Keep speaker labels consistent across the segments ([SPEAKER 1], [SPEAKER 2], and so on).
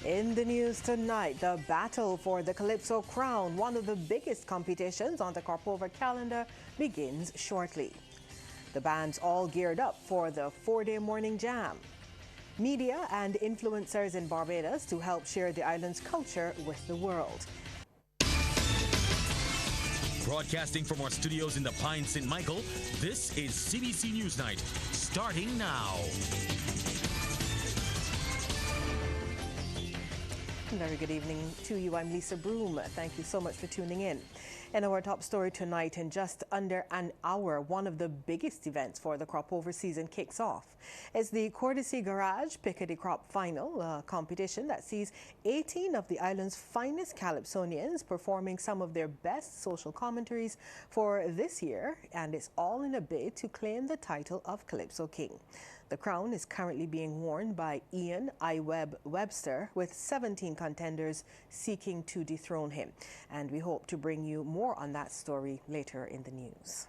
[SPEAKER 1] In the news tonight, the battle for the Calypso crown, one of the biggest competitions on the Cropover calendar, begins shortly. The band's all geared up for the 4-day morning jam. Media and influencers in Barbados to help share the island's culture with the world.
[SPEAKER 2] Broadcasting from our studios in the Pine St. Michael, this is CBC NewsNight, starting now.
[SPEAKER 1] Very good evening to you. I'm Lisa Broom. Thank you so much for tuning in. In our top story tonight, in just under an hour, one of the biggest events for the Cropover season kicks off. It's the Courtesy Garage Pickety Crop Final, a competition that sees 18 of the island's finest Calypsonians performing some of their best social commentaries for this year, and it's all in a bid to claim the title of Calypso King. The crown is currently being worn by Ian Webster, with 17 contenders seeking to dethrone him. And we hope to bring you more on that story later in the news.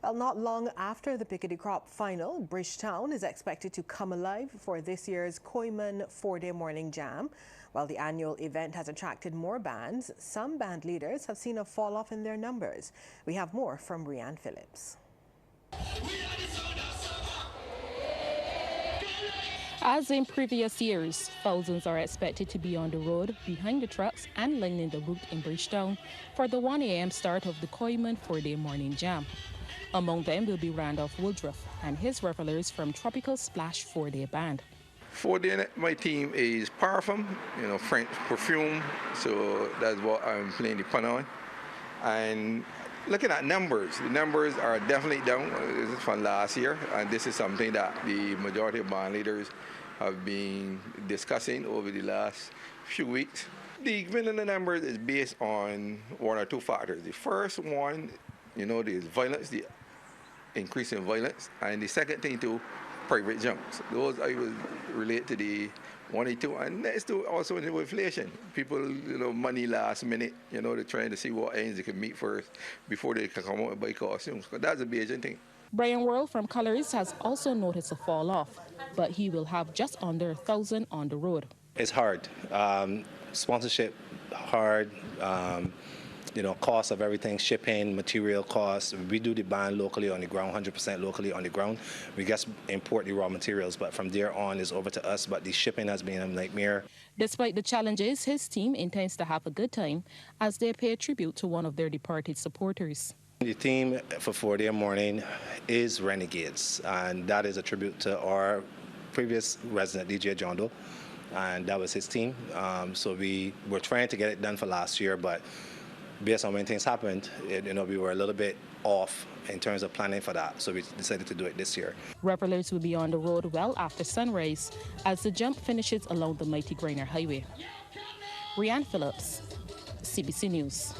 [SPEAKER 1] Well, not long after the Pickety Crop Final, Bridgetown is expected to come alive for this year's Koiman 4-day morning jam. While the annual event has attracted more bands, some band leaders have seen a fall off in their numbers. We have more from Rianne Phillips.
[SPEAKER 3] As in previous years, thousands are expected to be on the road, behind the trucks and lining the route in Bridgetown for the 1 a.m. start of the Koiman 4-day morning jam. Among them will be Randolph Woodruff and his revelers from Tropical Splash 4-day band.
[SPEAKER 4] 4-day, my team is Parfum, French perfume, so that's what I'm playing the pun on. And looking at numbers, the numbers are definitely down. This is from last year, and this is something that the majority of band leaders have been discussing over the last few weeks. The win in the numbers is based on one or two factors. The first one, there's violence, the increase in violence, and the second thing too, private jumps. Those I will relate to the 1 and 2, and next to also inflation. People, money last minute, they're trying to see what ends they can meet first before they can come out and buy costumes. But that's a major thing.
[SPEAKER 3] Brian Worrell from Colors has also noticed a fall off, but he will have just under 1,000 on the road.
[SPEAKER 5] It's hard. Sponsorship, hard. Cost of everything, shipping, material costs. We do the band locally on the ground, 100% locally on the ground. We just import the raw materials, but from there on it's over to us, but the shipping has been a nightmare. Despite the challenges, his team intends to have a good time as they pay tribute to one of their departed supporters. The theme for 4-day morning is Renegades, and that is a tribute to our previous resident DJ John Doe, and that was his team. So we were trying to get it done for last year, but based on when things happened, we were a little bit off in terms of planning for that, so we decided to do it this year. Revelers will be on the road well after sunrise as the jump finishes along the mighty Griner Highway. Rianne Phillips, CBC News.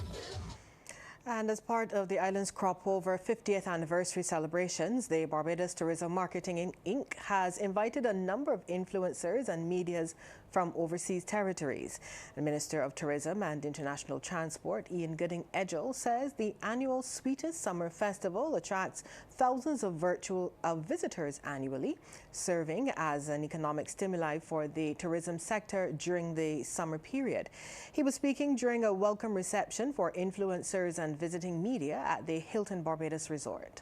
[SPEAKER 1] And as part of the island's Cropover 50th anniversary celebrations, the Barbados Tourism Marketing Inc. has invited a number of influencers and medias from overseas territories. The Minister of Tourism and International Transport, Ian Gooding-Edgell, says the annual Sweetest Summer Festival attracts thousands of virtual visitors annually, serving as an economic stimuli for the tourism sector during the summer period. He was speaking during a welcome reception for influencers and visiting media at the Hilton Barbados Resort.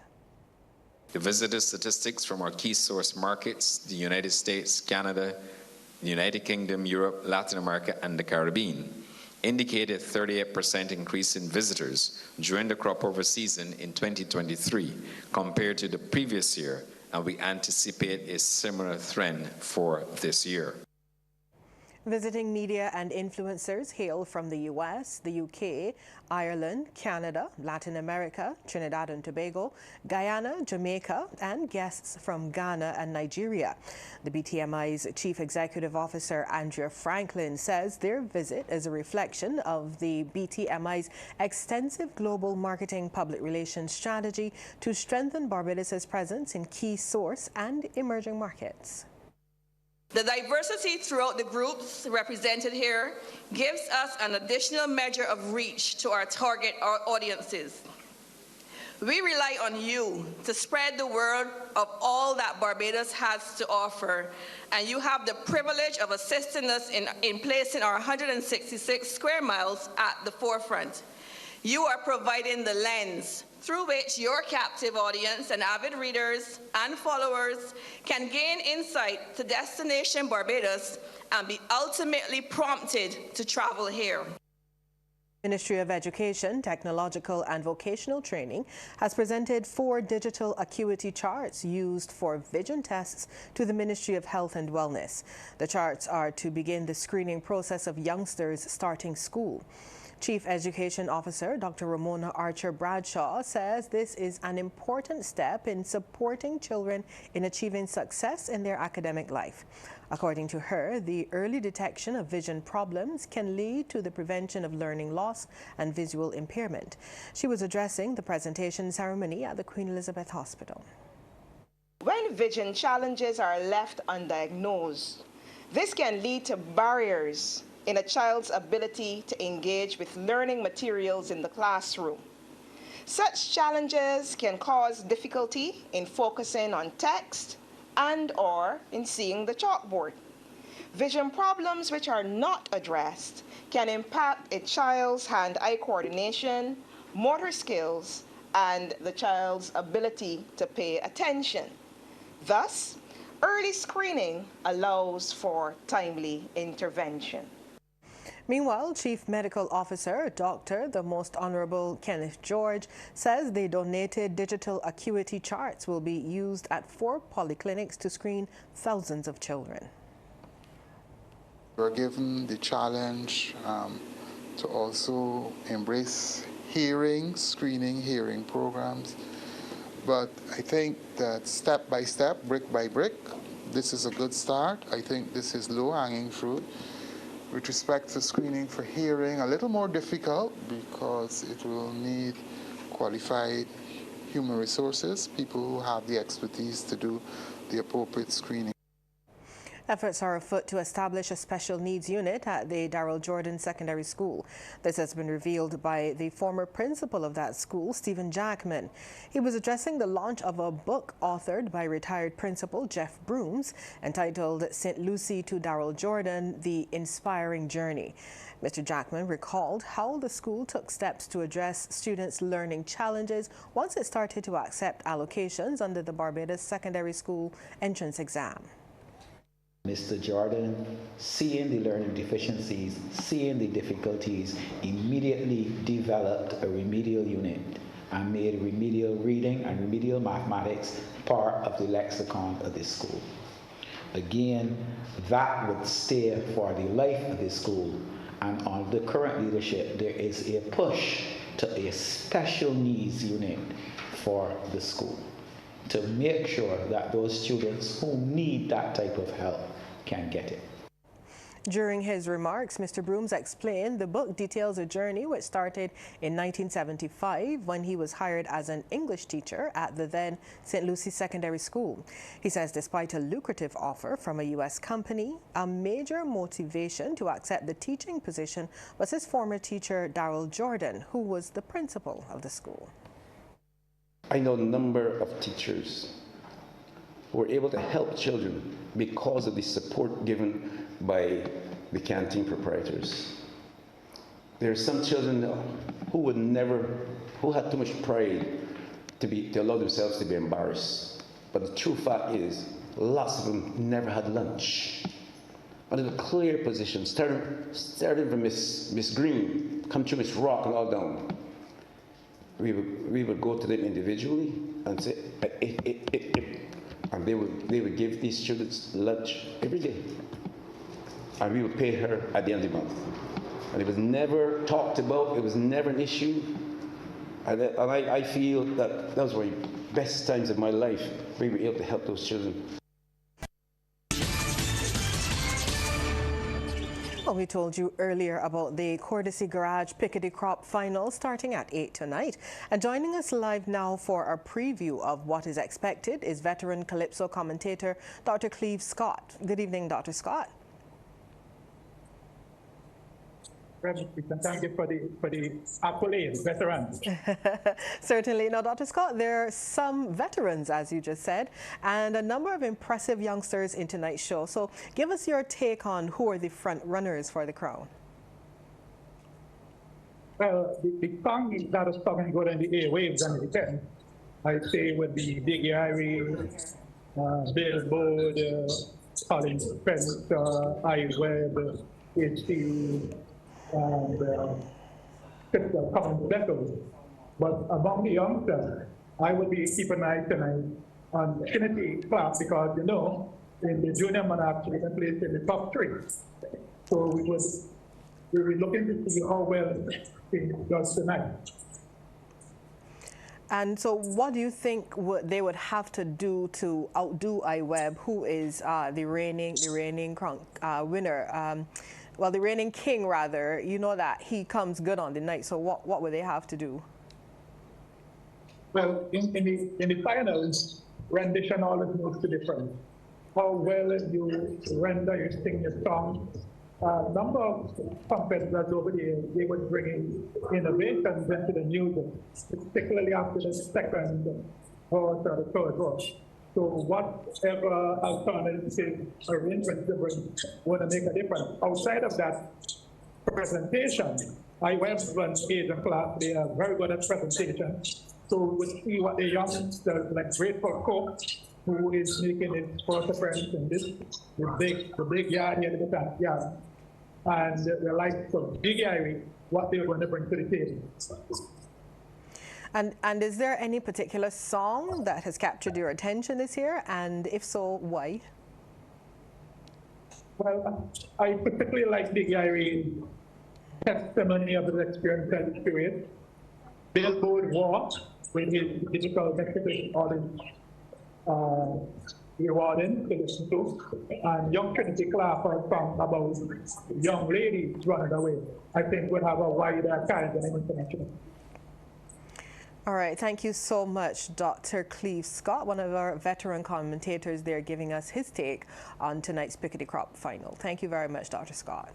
[SPEAKER 6] The visitor statistics from our key source markets, the United States, Canada, the United Kingdom, Europe, Latin America, and the Caribbean, indicated 38% increase in visitors during the Cropover season in 2023 compared to the previous year, and we anticipate a similar trend for this year.
[SPEAKER 1] Visiting media and influencers hail from the US, the UK, Ireland, Canada, Latin America, Trinidad and Tobago, Guyana, Jamaica, and guests from Ghana and Nigeria. The BTMI's Chief Executive Officer, Andrea Franklin, says their visit is a reflection of the BTMI's extensive global marketing public relations strategy to strengthen Barbados's presence in key source and emerging markets.
[SPEAKER 7] The diversity throughout the groups represented here gives us an additional measure of reach to our target audiences. We rely on you to spread the word of all that Barbados has to offer, and you have the privilege of assisting us in placing our 166 square miles at the forefront. You are providing the lens through which your captive audience and avid readers and followers can gain insight to Destination Barbados and be ultimately prompted to travel here.
[SPEAKER 1] Ministry of Education, Technological and Vocational Training has presented 4 digital acuity charts used for vision tests to the Ministry of Health and Wellness. The charts are to begin the screening process of youngsters starting school. Chief Education Officer Dr. Ramona Archer Bradshaw says this is an important step in supporting children in achieving success in their academic life. According to her, the early detection of vision problems can lead to the prevention of learning loss and visual impairment. She was addressing the presentation ceremony at the Queen Elizabeth Hospital.
[SPEAKER 8] When vision challenges are left undiagnosed, this can lead to barriers in a child's ability to engage with learning materials in the classroom. Such challenges can cause difficulty in focusing on text and/or in seeing the chalkboard. Vision problems which are not addressed can impact a child's hand-eye coordination, motor skills, and the child's ability to pay attention. Thus, early screening allows for timely intervention.
[SPEAKER 1] Meanwhile, Chief Medical Officer Dr. the Most Honorable Kenneth George says the donated digital acuity charts will be used at 4 polyclinics to screen thousands of children.
[SPEAKER 9] We're given the challenge to also embrace screening hearing programs. But I think that step by step, brick by brick, this is a good start. I think this is low-hanging fruit. With respect to screening for hearing, a little more difficult because it will need qualified human resources, people who have the expertise to do the appropriate screening.
[SPEAKER 1] Efforts are afoot to establish a special needs unit at the Darrell Jordan Secondary School. This has been revealed by the former principal of that school, Stephen Jackman. He was addressing the launch of a book authored by retired principal Jeff Brooms entitled St. Lucie to Darrell Jordan, The Inspiring Journey. Mr. Jackman recalled how the school took steps to address students' learning challenges once it started to accept allocations under the Barbados Secondary School entrance exam.
[SPEAKER 10] Mr. Jordan, seeing the learning deficiencies, seeing the difficulties, immediately developed a remedial unit and made remedial reading and remedial mathematics part of the lexicon of this school. Again, that would stay for the life of this school, and on the current leadership, there is a push to a special needs unit for the school to make sure that those students who need that type of help can get it.
[SPEAKER 1] During his remarks, Mr. Brooms explained the book details a journey which started in 1975 when he was hired as an English teacher at the then St. Lucie Secondary School. He says despite a lucrative offer from a U.S. company, a major motivation to accept the teaching position was his former teacher, Darrell Jordan, who was the principal of the school.
[SPEAKER 11] I know a number of teachers who were able to help children because of the support given by the canteen proprietors. There are some children who had too much pride to allow themselves to be embarrassed. But the true fact is, lots of them never had lunch. Under the clear position, starting from Miss Green, come through Miss Rock and all down. We would go to them individually and say, and they would give these students lunch every day. And we would pay her at the end of the month. And it was never talked about, it was never an issue. And I feel that those were the best times of my life. We were able to help those children.
[SPEAKER 1] Well, we told you earlier about the Courtesy Garage Pickety Crop Final starting at 8 tonight. And joining us live now for a preview of what is expected is veteran Calypso commentator Dr. Cleve Scott. Good evening, Dr. Scott.
[SPEAKER 12] and thank you for the accolades, veterans.
[SPEAKER 1] Certainly. Now, Dr. Scott, there are some veterans, as you just said, and a number of impressive youngsters in tonight's show. So give us your take on who are the front runners for the crown.
[SPEAKER 12] Well, the song that is coming good in the airwaves and the 10, I'd say would be Big Irie, Billboard, Colin Spencer, iWeb, HT, and Crystal Common Vessels. But among the youngsters, I would be keeping an eye tonight on Trinity Clark because, you know, in the junior monarch, we can place in the top 3. So we were looking to see how well he does tonight.
[SPEAKER 1] And so what do you think they would have to do to outdo iWeb, who is the reigning winner? Well, the reigning king, rather. You know that he comes good on the night. So what would they have to do?
[SPEAKER 12] Well, in the finals, rendition always makes a difference. How well you render, you sing your song. Number of competitors over there, they would bring in innovations into the music, particularly after the second verse or the third verse. So whatever alternative arrangements they bring would make a difference. Outside of that presentation, I went to Asian class, they are very good at presentation. So we'll see what the youngsters like Grateful Cook, who is making his first appearance in this, the big yard here, the back yard. And the likes of Big Irie, what they're going to bring to the table.
[SPEAKER 1] And is there any particular song that has captured your attention this year? And if so, why?
[SPEAKER 12] Well, I particularly like Big Irie's testimony of his experience and experience. Billboard War, with his digital message, all his rewarding to listen to, and Young Trinity Clark for a song about young ladies running away. I think we'll have a wider kind of information.
[SPEAKER 1] All right, thank you so much, Dr. Cleve Scott, one of our veteran commentators there, giving us his take on tonight's Pickety Crop final. Thank you very much, Dr. Scott.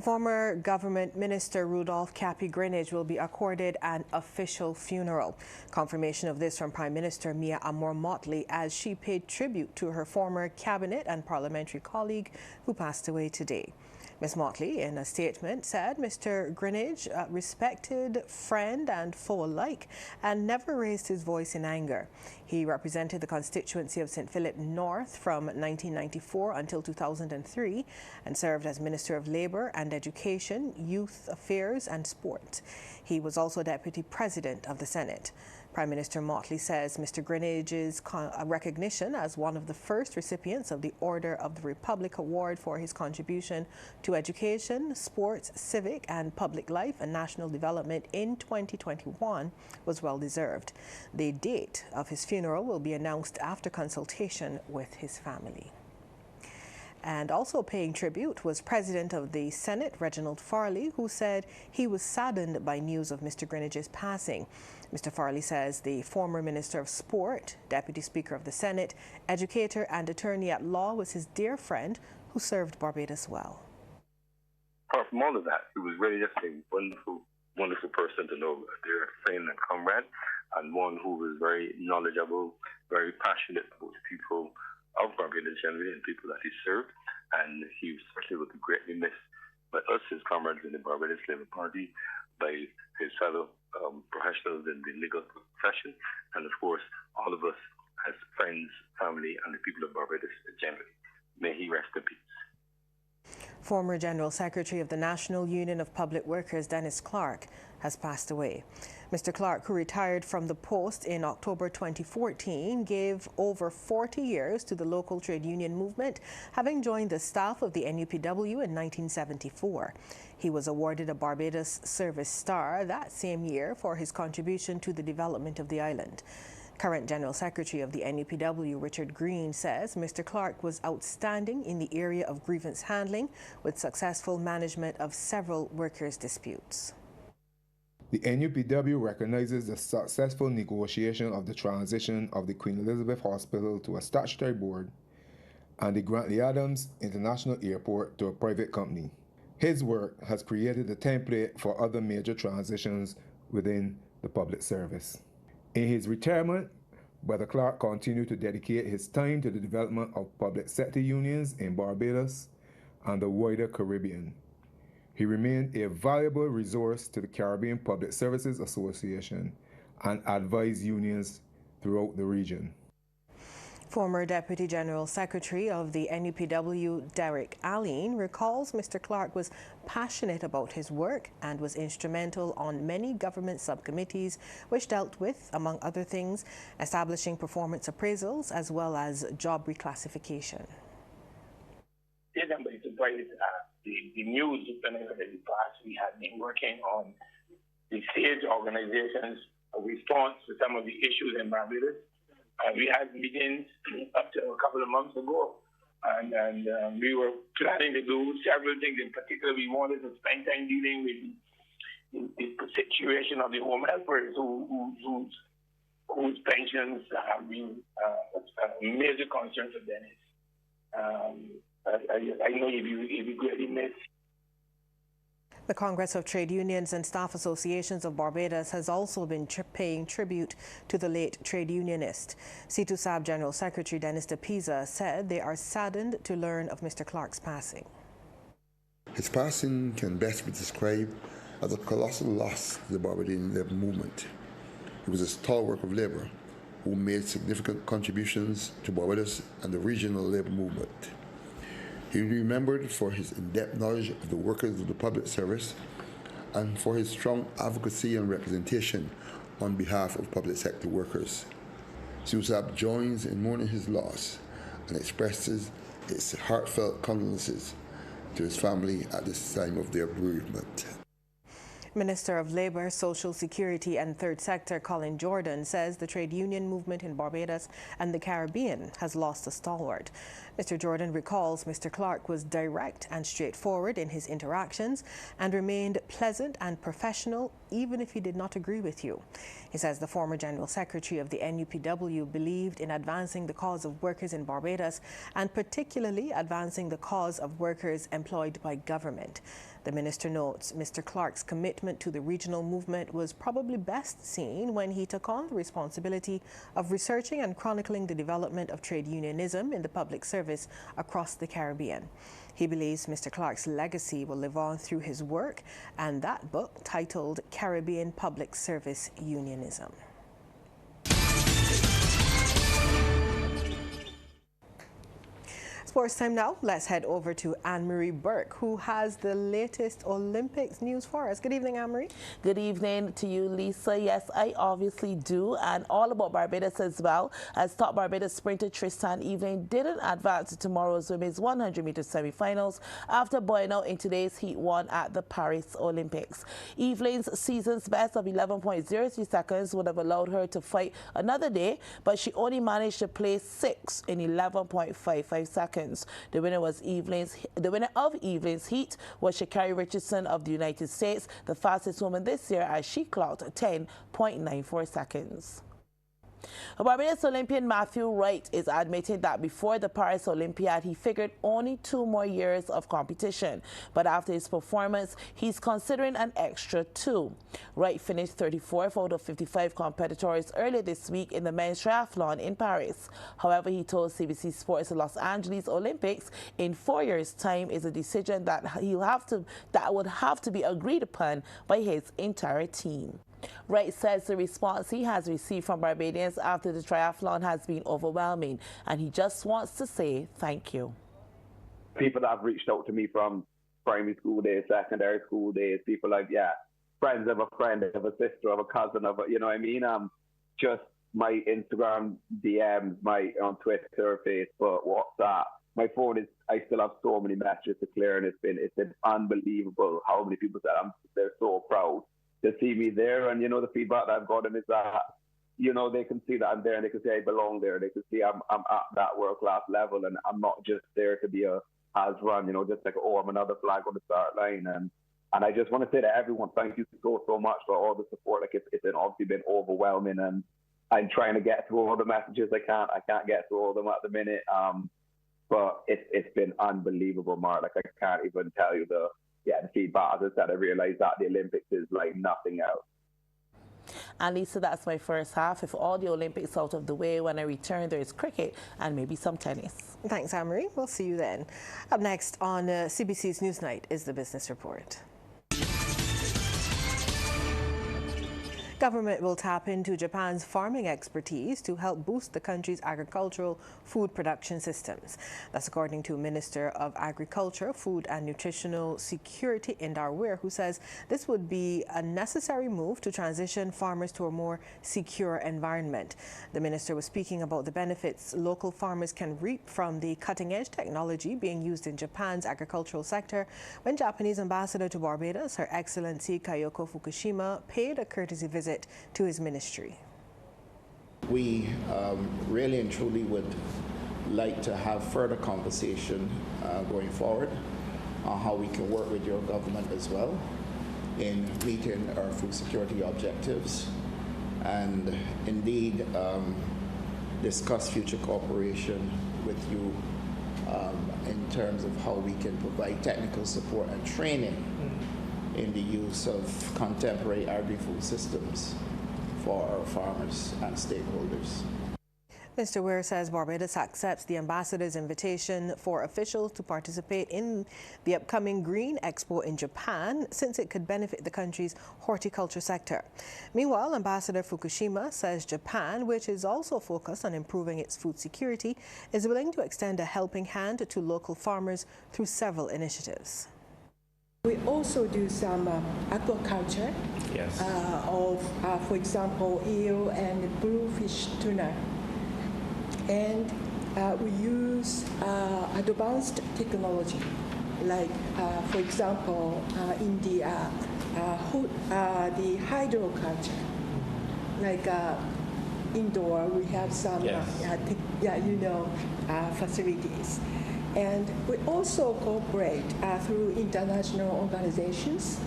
[SPEAKER 1] Former Government Minister Rudolph Cappy Greenidge will be accorded an official funeral. Confirmation of this from Prime Minister Mia Amor-Motley as she paid tribute to her former cabinet and parliamentary colleague who passed away today. Ms. Motley, in a statement, said Mr. Greenidge respected friend and foe alike and never raised his voice in anger. He represented the constituency of St. Philip North from 1994 until 2003 and served as Minister of Labour and Education, Youth Affairs and Sport. He was also Deputy President of the Senate. Prime Minister Motley says Mr. Greenidge's recognition as one of the first recipients of the Order of the Republic Award for his contribution to education, sports, civic and public life and national development in 2021 was well deserved. The date of his funeral will be announced after consultation with his family. And also paying tribute was President of the Senate, Reginald Farley, who said he was saddened by news of Mr. Greenidge's passing. Mr. Farley says the former Minister of Sport, Deputy Speaker of the Senate, educator and attorney at law was his dear friend who served Barbados well.
[SPEAKER 13] Apart from all of that, he was really just a wonderful, wonderful person to know, a dear friend and comrade, and one who was very knowledgeable, very passionate about the people of Barbados generally and people that he served, and he certainly would be greatly missed by us, his comrades in the Barbados Labour Party, by his fellow professionals in the legal profession, and of course all of us as friends, family and the people of Barbados generally. May he rest in peace.
[SPEAKER 1] Former General Secretary of the National Union of Public Workers, Dennis Clark, has passed away. Mr. Clark, who retired from the post in October 2014, gave over 40 years to the local trade union movement, having joined the staff of the NUPW in 1974. He was awarded a Barbados Service Star that same year for his contribution to the development of the island. Current General Secretary of the NUPW, Richard Green, says Mr. Clark was outstanding in the area of grievance handling with successful management of several workers' disputes.
[SPEAKER 14] The NUPW recognizes the successful negotiation of the transition of the Queen Elizabeth Hospital to a statutory board and the Grantley Adams International Airport to a private company. His work has created a template for other major transitions within the public service. In his retirement, Brother Clark continued to dedicate his time to the development of public sector unions in Barbados and the wider Caribbean. He remained a valuable resource to the Caribbean Public Services Association and advised unions throughout the region.
[SPEAKER 1] Former Deputy General Secretary of the NUPW, Derek Alleyne, recalls Mr. Clark was passionate about his work and was instrumental on many government subcommittees which dealt with, among other things, establishing performance appraisals as well as job reclassification.
[SPEAKER 15] The news in the past, we had been working on the state organization's response to some of the issues in Barbados. We had meetings up to a couple of months ago, and we were planning to do several things. In particular, we wanted to spend time dealing with the situation of the home helpers whose pensions have been a major concern for Dennis. I know if you greatly miss.
[SPEAKER 1] The Congress of Trade Unions and Staff Associations of Barbados has also been paying tribute to the late trade unionist. CITUSAB General Secretary Dennis DePisa said they are saddened to learn of Mr. Clark's passing.
[SPEAKER 16] His passing can best be described as a colossal loss to the Barbadian labour movement. He was a stalwart of labour who made significant contributions to Barbados and the regional labour movement. He will be remembered for his in-depth knowledge of the workers of the public service and for his strong advocacy and representation on behalf of public sector workers. CITUSAB joins in mourning his loss and expresses its heartfelt condolences to his family at this time of their bereavement.
[SPEAKER 1] Minister of Labour, Social Security and Third Sector Colin Jordan says the trade union movement in Barbados and the Caribbean has lost a stalwart. Mr. Jordan recalls Mr. Clark was direct and straightforward in his interactions and remained pleasant and professional even if he did not agree with you. He says the former General Secretary of the NUPW believed in advancing the cause of workers in Barbados and particularly advancing the cause of workers employed by government. The minister notes Mr. Clark's commitment to the regional movement was probably best seen when he took on the responsibility of researching and chronicling the development of trade unionism in the public service across the Caribbean. He believes Mr. Clark's legacy will live on through his work and that book titled Caribbean Public Service Unionism. Sports time now. Let's head over to Anne-Marie Burke, who has the latest Olympics news for us. Good evening, Anne-Marie.
[SPEAKER 17] Good evening to you, Lisa. Yes, I obviously do, and all about Barbados as well, as top Barbados sprinter Tristan Eveling didn't advance to tomorrow's women's 100-meter semi-finals after bowing out in today's heat 1 at the Paris Olympics. Eveling's season's best of 11.03 seconds would have allowed her to fight another day, but she only managed to place 6 in 11.55 seconds. The winner of Eveling's heat was Sha'Carri Richardson of the United States, the fastest woman this year, as she clocked 10.94 seconds. Barbados Olympian Matthew Wright is admitting that before the Paris Olympiad, he figured only 2 more years of competition. But after his performance, he's considering an extra 2. Wright finished 34th out of 55 competitors earlier this week in the men's triathlon in Paris. However, he told CBC Sports the Los Angeles Olympics in 4 years' time is a decision that would have to be agreed upon by his entire team. Wright says the response he has received from Barbadians after the triathlon has been overwhelming, and he just wants to say thank you.
[SPEAKER 18] People that have reached out to me from primary school days, secondary school days, people like, friends of a friend, of a sister, of a cousin, you know what I mean? Just my Instagram DMs, my on Twitter, Facebook, WhatsApp. My phone I still have so many messages to clear, and it's been unbelievable how many people said they're so proud to see me there. And, the feedback that I've gotten is that, they can see that I'm there and they can see I belong there. They can see I'm at that world-class level and I'm not just there to be a has-run, just like, I'm another flag on the start line. And I just want to say to everyone, thank you so much for all the support. Like it's obviously been overwhelming, and I'm trying to get through all the messages I can't get through all of them at the minute. but it's been unbelievable, Mark. Like, I can't even tell you the feedback. As I said, I realized that the Olympics is like nothing else.
[SPEAKER 17] And Lisa, that's my first half. If all the Olympics out of the way, when I return, there is cricket and maybe some tennis.
[SPEAKER 1] Thanks, Anne-Marie. We'll see you then. Up next on CBC's Newsnight is the Business Report. Government will tap into Japan's farming expertise to help boost the country's agricultural food production systems. That's according to Minister of Agriculture, Food and Nutritional Security Indar Weir, who says this would be a necessary move to transition farmers to a more secure environment. The minister was speaking about the benefits local farmers can reap from the cutting-edge technology being used in Japan's agricultural sector when Japanese ambassador to Barbados, Her Excellency Kayoko Fukushima, paid a courtesy visit to his ministry.
[SPEAKER 10] We really and truly would like to have further conversation going forward on how we can work with your government as well in meeting our food security objectives, and indeed discuss future cooperation with you in terms of how we can provide technical support and training in the use of contemporary agri-food systems for our farmers and stakeholders.
[SPEAKER 1] Mr. Weir says Barbados accepts the ambassador's invitation for officials to participate in the upcoming Green Expo in Japan, since it could benefit the country's horticulture sector. Meanwhile, Ambassador Fukushima says Japan, which is also focused on improving its food security, is willing to extend a helping hand to local farmers through several initiatives.
[SPEAKER 19] We also do some aquaculture of, for example, eel and bluefish tuna. And we use advanced technology, like, for example, in the hydroculture. Like indoor, we have some, facilities. And we also cooperate through international organizations.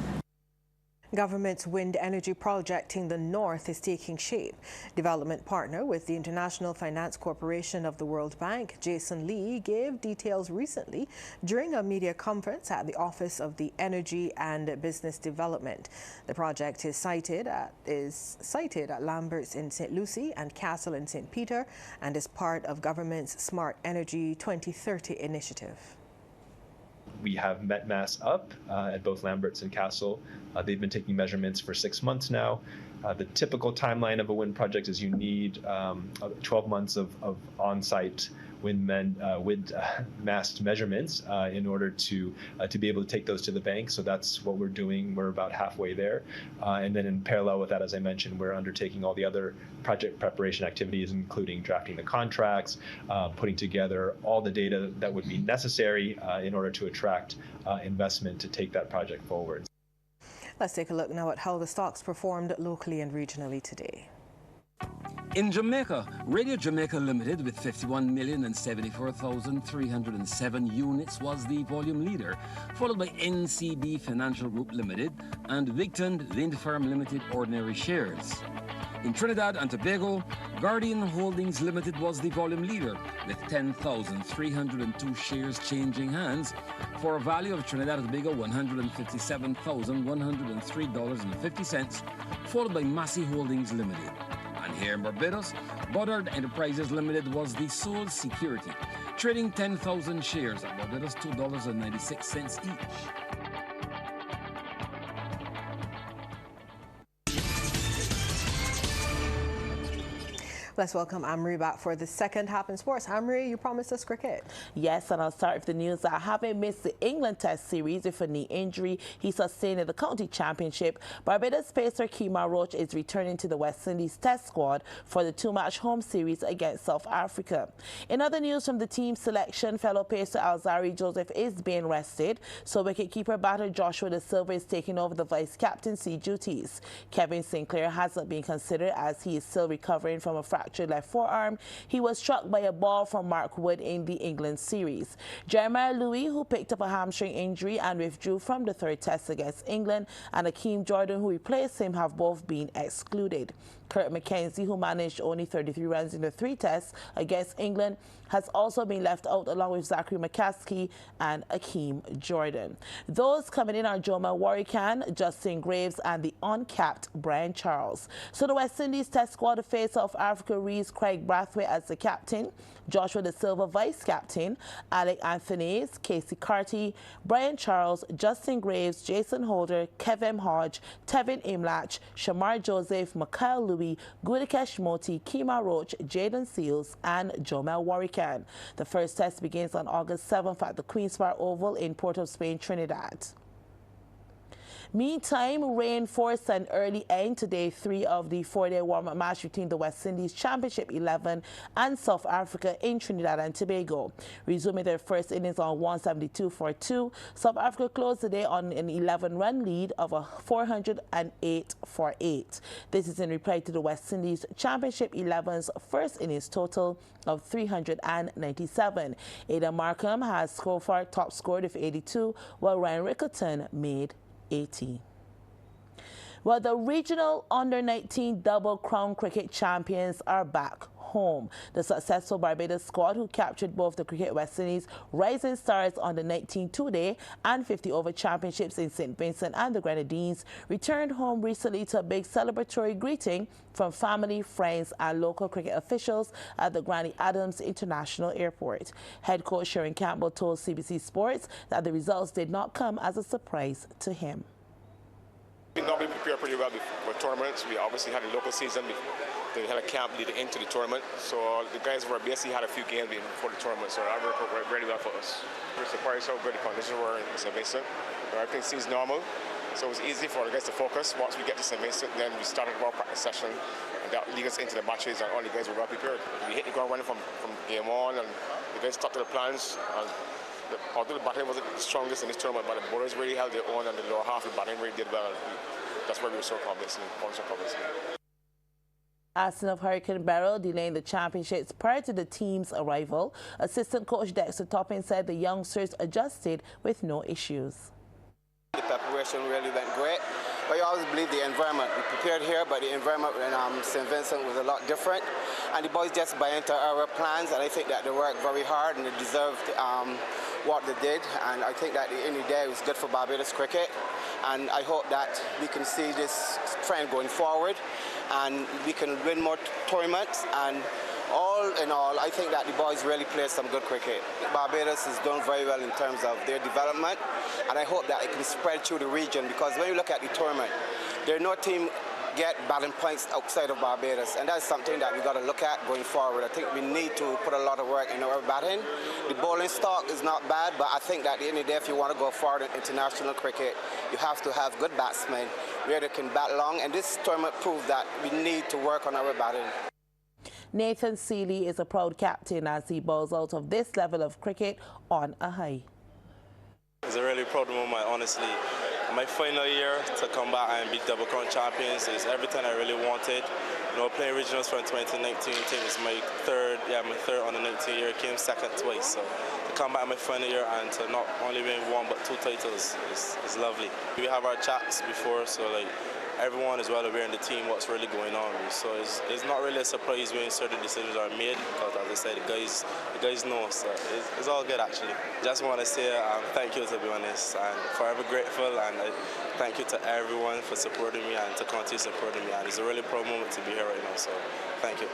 [SPEAKER 1] Government's wind energy project in the north is taking shape. Development partner with the International Finance Corporation of the World Bank, Jason Lee, gave details recently during a media conference at the Office of the Energy and Business Development. The project is sited at Lamberts in St. Lucie and Castle in St. Peter, and is part of government's Smart Energy 2030 initiative.
[SPEAKER 20] We have met mass up at both Lamberts and Castle. They've been taking measurements for 6 months now. The typical timeline of a wind project is you need 12 months of on-site wind mast measurements in order to be able to take those to the bank. So that's what we're doing. We're about halfway there. And then in parallel with that, as I mentioned, we're undertaking all the other project preparation activities, including drafting the contracts, putting together all the data that would be necessary in order to attract investment to take that project forward.
[SPEAKER 1] Let's take a look now at how the stocks performed locally and regionally today.
[SPEAKER 21] In Jamaica, Radio Jamaica Limited with 51,074,307 units was the volume leader, followed by NCB Financial Group Limited and Victon Lind Firm Limited ordinary shares. In Trinidad and Tobago, Guardian Holdings Limited was the volume leader with 10,302 shares changing hands for a value of Trinidad and Tobago $157,103.50, followed by Massey Holdings Limited. And here in Barbados, Buddard Enterprises Limited was the sole security, trading 10,000 shares at Barbados $2.96 each.
[SPEAKER 1] Let's welcome Anne-Marie back for the second half in sports. Anne-Marie, you promised us cricket.
[SPEAKER 17] Yes, and I'll start with the news that having missed the England Test series with a knee injury he sustained in the county championship, Barbados pacer Kemar Roach is returning to the West Indies Test squad for the 2-match home series against South Africa. In other news from the team selection, fellow pacer Alzari Joseph is being rested, so wicketkeeper batter Joshua De Silva is taking over the vice-captaincy duties. Kevin Sinclair hasn't been considered as he is still recovering from a fractured left forearm. He was struck by a ball from Mark Wood in the England series. Jeremiah Louis, who picked up a hamstring injury and withdrew from the third test against England, and Akeem Jordan, who replaced him, have both been excluded. Kurt McKenzie, who managed only 33 runs in the 3 tests against England, has also been left out along with Zachary McCaskey and Akeem Jordan. Those coming in are Jomel Warrican, Justin Graves and the uncapped Brian Charles. So the West Indies test squad to face South Africa reads Craig Brathwaite as the captain, Joshua Da Silva vice-captain, Alec Anthonys, Casey Carty, Brian Charles, Justin Graves, Jason Holder, Kevin Hodge, Tevin Imlach, Shamar Joseph, Mikhail Louis, Gudakesh Moti, Kima Roach, Jaden Seals and Jomel Warrican. The first test begins on August 7th at the Queen's Park Oval in Port of Spain, Trinidad. Meantime, rain forced an early end to day 3 of the 4-day warm-up match between the West Indies Championship 11 and South Africa in Trinidad and Tobago. Resuming their first innings on 172 for 2, South Africa closed the day on an 11-run lead of a 408 for 8. This is in reply to the West Indies Championship 11's first innings total of 397. Ada Markham has so far top scored with 82, while Ryan Rickerton made 80. Well, the regional under-19 double crown cricket champions are back home. The successful Barbados squad, who captured both the Cricket West Indies Rising Stars on the 19 two-day and 50-over championships in St. Vincent and the Grenadines, returned home recently to a big celebratory greeting from family, friends and local cricket officials at the Granny Adams International Airport. Head coach Sharon Campbell told CBC Sports that the results did not come as a surprise to him.
[SPEAKER 2] We normally prepare pretty well for tournaments. We obviously had a local season. They had a camp leading into the tournament. So the guys were basically had a few games before the tournament. So that worked out really well for us. We were surprised how good the conditions were in St. Vincent. Everything seems normal. So it was easy for the guys to focus. Once we get to St. Vincent, then we started our practice session. And that leads us into the matches, and all the guys were well prepared. We hit the ground running from game on, and the guys stuck to the plans. Although the batting wasn't the strongest in this tournament, but the bowlers really held their own, and the lower half of the batting really did well. That's why we were so confident.
[SPEAKER 17] Aston of Hurricane Beryl delaying the championships prior to the team's arrival. Assistant coach Dexter Toppin said the youngsters adjusted with no issues.
[SPEAKER 22] The preparation really went great. But you always believe the environment. We prepared here, but the environment in St. Vincent was a lot different. And the boys just buy into our plans, and I think that they worked very hard and they deserved what they did. And I think that at the end of the day, it was good for Barbados cricket. And I hope that we can see this trend going forward and we can win more tournaments. And all in all, I think that the boys really played some good cricket. Barbados has done very well in terms of their development, and I hope that it can spread through the region, because when you look at the tournament, there's no team get batting points outside of Barbados, and that's something that we got to look at going forward. I think we need to put a lot of work in our batting. The bowling stock is not bad, but I think that at the end of the day, if you want to go forward in international cricket, you have to have good batsmen where they can bat long, and this tournament proved that we need to work on our batting.
[SPEAKER 17] Nathan Seeley is a proud captain as he bowls out of this level of cricket on a high.
[SPEAKER 23] It's a really proud moment, honestly. My final year to come back and be double crown champions is everything I really wanted. You know, playing regionals from 2019, I think it's my third on the 19 year, came second twice. So to come back my final year and to not only win 1 but 2 titles is lovely. We have our chats before, so like everyone is well aware in the team what's really going on. So it's not really a surprise when certain decisions are made, because as I said, the guys know, so it's all good actually. Just want to say thank you, to be honest, and forever grateful, and thank you to everyone for supporting me and to continue supporting me, and it's a really proud moment to be here right now, so thank you.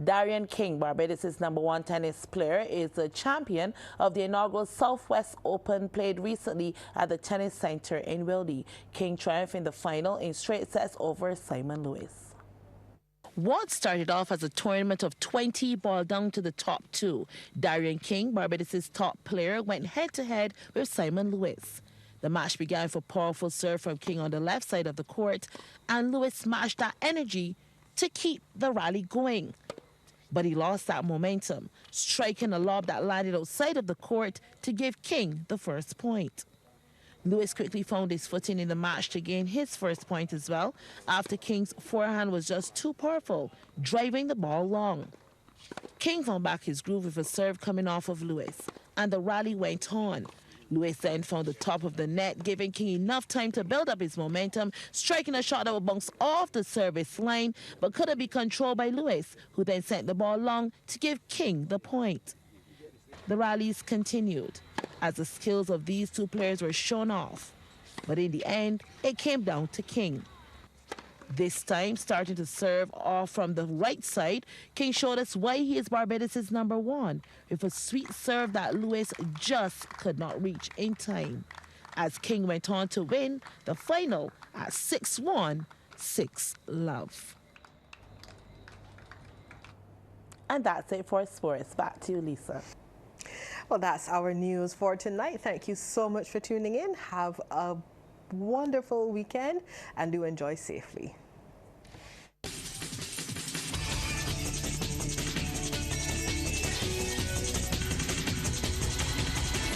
[SPEAKER 17] Darian King, Barbados' #1 tennis player, is the champion of the inaugural Southwest Open played recently at the Tennis Center in Wildy. King triumphed in the final in straight sets over Simon Lewis. What started off as a tournament of 20 boiled down to the top 2. Darian King, Barbados' top player, went head-to-head with Simon Lewis. The match began with a powerful serve from King on the left side of the court, and Lewis matched that energy to keep the rally going. But he lost that momentum, striking a lob that landed outside of the court to give King the first point. Lewis quickly found his footing in the match to gain his first point as well, after King's forehand was just too powerful, driving the ball long. King found back his groove with a serve coming off of Lewis, and the rally went on. Lewis then found the top of the net, giving King enough time to build up his momentum, striking a shot that would bounce off the service line, but couldn't be controlled by Lewis, who then sent the ball long to give King the point. The rallies continued as the skills of these two players were shown off, but in the end, it came down to King. This time, starting to serve off from the right side, King showed us why he is Barbados' #1, with a sweet serve that Lewis just could not reach in time, as King went on to win the final at 6-1, 6-love. And that's it for sports. Back to you, Lisa.
[SPEAKER 1] Well, that's our news for tonight. Thank you so much for tuning in. Have a wonderful weekend and do enjoy safely.